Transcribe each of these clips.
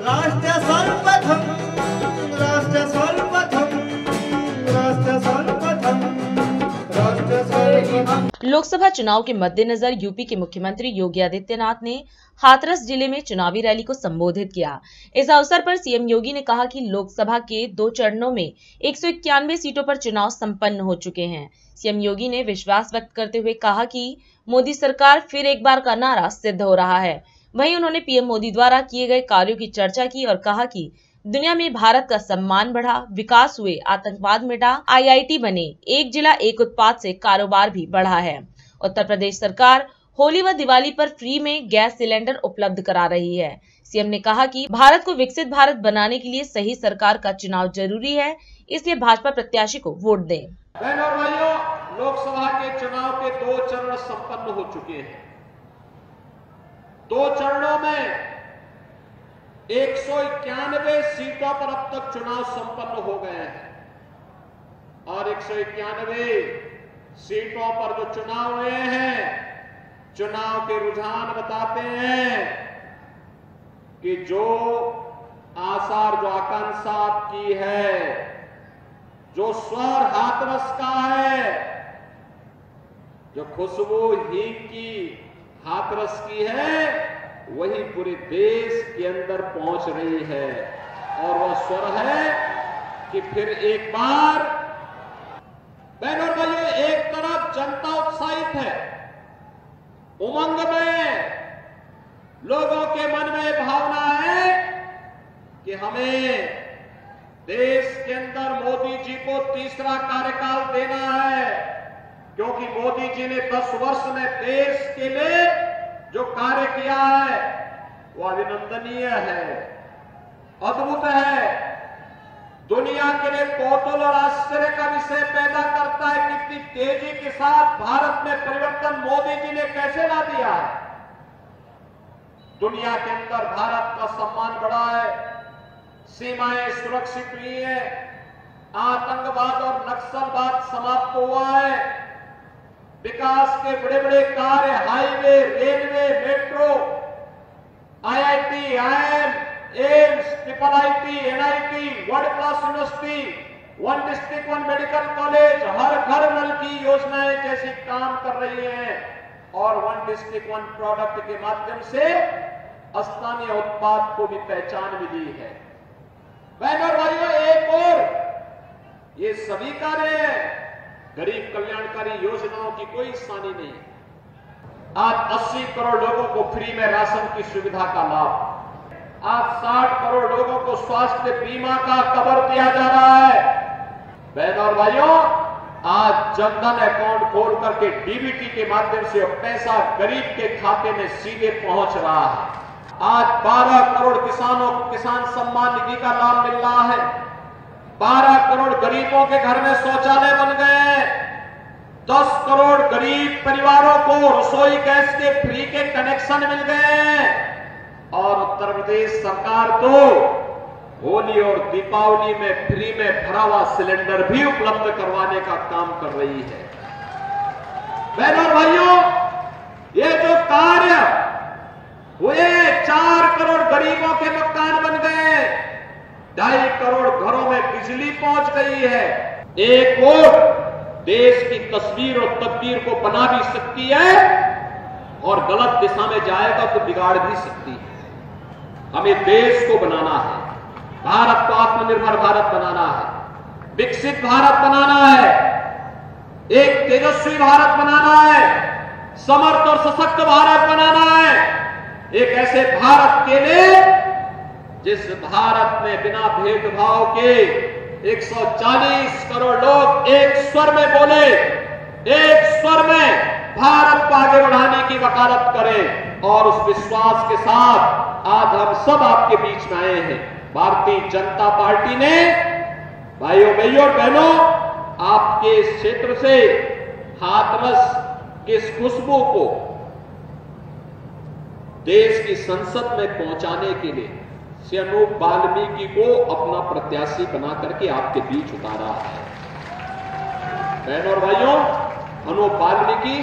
राष्ट्र सर्वप्रथम, राष्ट्र सर्वप्रथम, राष्ट्र सर्वप्रथम, राष्ट्र सर्वप्रथम। लोकसभा चुनाव के मद्देनजर यूपी के मुख्यमंत्री योगी आदित्यनाथ ने हाथरस जिले में चुनावी रैली को संबोधित किया। इस अवसर पर सीएम योगी ने कहा कि लोकसभा के 2 चरणों में 191 सीटों पर चुनाव संपन्न हो चुके हैं। सीएम योगी ने विश्वास व्यक्त करते हुए कहा कि मोदी सरकार फिर एक बार का नारा सिद्ध हो रहा है। वहीं उन्होंने पीएम मोदी द्वारा किए गए कार्यों की चर्चा की और कहा कि दुनिया में भारत का सम्मान बढ़ा, विकास हुए, आतंकवाद मिटा, आईआईटी बने, एक जिला एक उत्पाद से कारोबार भी बढ़ा है। उत्तर प्रदेश सरकार होली व दिवाली पर फ्री में गैस सिलेंडर उपलब्ध करा रही है। सीएम ने कहा कि भारत को विकसित भारत बनाने के लिए सही सरकार का चुनाव जरूरी है, इसलिए भाजपा प्रत्याशी को वोट दें। बहनों और भाइयों, लोकसभा के चुनाव के 2 चरण संपन्न हो चुके हैं। 2 चरणों में 191 सीटों पर अब तक चुनाव संपन्न हो गए हैं और 191 सीटों पर जो चुनाव हुए हैं, चुनाव के रुझान बताते हैं कि जो आसार, जो आकांक्षा आपकी है, जो स्वर हाथरस का है, जो खुशबू हींग की हाथरस की है, वही पूरे देश के अंदर पहुंच रही है। और वह स्वर है कि फिर एक बार, बहनों और भाइयों, एक तरफ जनता उत्साहित है, उमंग में, लोगों के मन में भावना है कि हमें देश के अंदर मोदी जी को तीसरा कार्यकाल देना है, क्योंकि मोदी जी ने 10 वर्ष में देश के लिए जो कार्य किया है वो अभिनंदनीय है, अद्भुत है, दुनिया के लिए कौतूहल और आश्चर्य का विषय पैदा करता है। कितनी तेजी के साथ भारत में परिवर्तन मोदी जी ने कैसे ला दिया है। दुनिया के अंदर भारत का सम्मान बढ़ा है, सीमाएं सुरक्षित हुई है, आतंकवाद और नक्सलवाद समाप्त हुआ है, विकास के बड़े बड़े कार्य, highway, railway, metro, IIT, IIM, AIIMS, IIIT, NIT, world class university, 1 district 1 medical college, हर घर नल की योजनाएं जैसी काम कर रही हैं और 1 डिस्ट्रिक्ट 1 प्रोडक्ट के माध्यम से स्थानीय उत्पाद को भी पहचान मिली है। बहनों और भाइयों, एक और ये सभी कार्य है, गरीब कल्याणकारी योजनाओं की कोई सानी नहीं। आज 80 करोड़ लोगों को फ्री में राशन की सुविधा का लाभ, आज 60 करोड़ लोगों को स्वास्थ्य बीमा का कवर दिया जा रहा है। बहनों और भाइयों, आज जनधन अकाउंट खोल करके डीबीटी के माध्यम से पैसा गरीब के खाते में सीधे पहुंच रहा है। आज 12 करोड़ किसानों को किसान सम्मान निधि का लाभ मिल रहा है। 12 करोड़ गरीबों के घर में शौचालय बन गए हैं। 10 करोड़ गरीब परिवारों को रसोई गैस के फ्री के कनेक्शन मिल गए हैं। और उत्तर प्रदेश सरकार तो होली और दीपावली में फ्री में भरा हुआ सिलेंडर भी उपलब्ध करवाने का काम कर रही है। बहनों और भाइयों, ये जो कार्य हुए, 4 करोड़ गरीबों के मकान बन गए, 2.5 करोड़ घरों में बिजली पहुंच गई है। एक वोट देश की तस्वीर और तकदीर को बना भी सकती है और गलत दिशा में जाएगा तो बिगाड़ भी सकती है। हमें देश को बनाना है, भारत को आत्मनिर्भर भारत बनाना है, विकसित भारत बनाना है, एक तेजस्वी भारत बनाना है, समर्थ और सशक्त भारत बनाना है, एक ऐसे भारत के लिए जिस भारत में बिना भेदभाव के 140 करोड़ लोग एक स्वर में बोले, एक स्वर में भारत को आगे बढ़ाने की वकालत करें। और उस विश्वास के साथ आज हम सब आपके बीच में आए हैं। भारतीय जनता पार्टी ने, भाइयों बहनों बहनों, आपके इस क्षेत्र से हाथरस की इस खुशबू को देश की संसद में पहुंचाने के लिए श्री अनूप वाल्मीकि को अपना प्रत्याशी बना करके आपके बीच उतारा है। बहनों और भाइयों, अनूप वाल्मीकि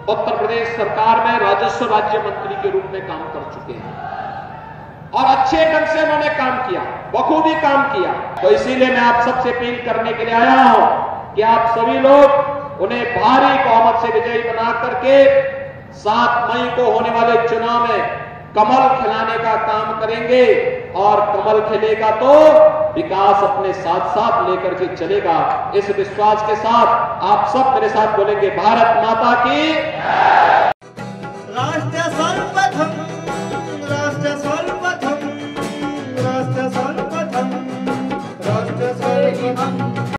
उत्तर प्रदेश सरकार में राजस्व राज्य मंत्री के रूप में काम कर चुके हैं। और अच्छे ढंग से उन्होंने काम किया, बखूबी काम किया। तो इसीलिए मैं आप सबसे अपील करने के लिए आया हूं कि आप सभी लोग उन्हें भारी बहुमत से विजयी बना करके 7 मई को होने वाले चुनाव में कमल खिलाने का काम करेंगे। और कमल खिलेगा तो विकास अपने साथ साथ लेकर के चलेगा। इस विश्वास के साथ आप सब मेरे साथ बोलेंगे, भारत माता की।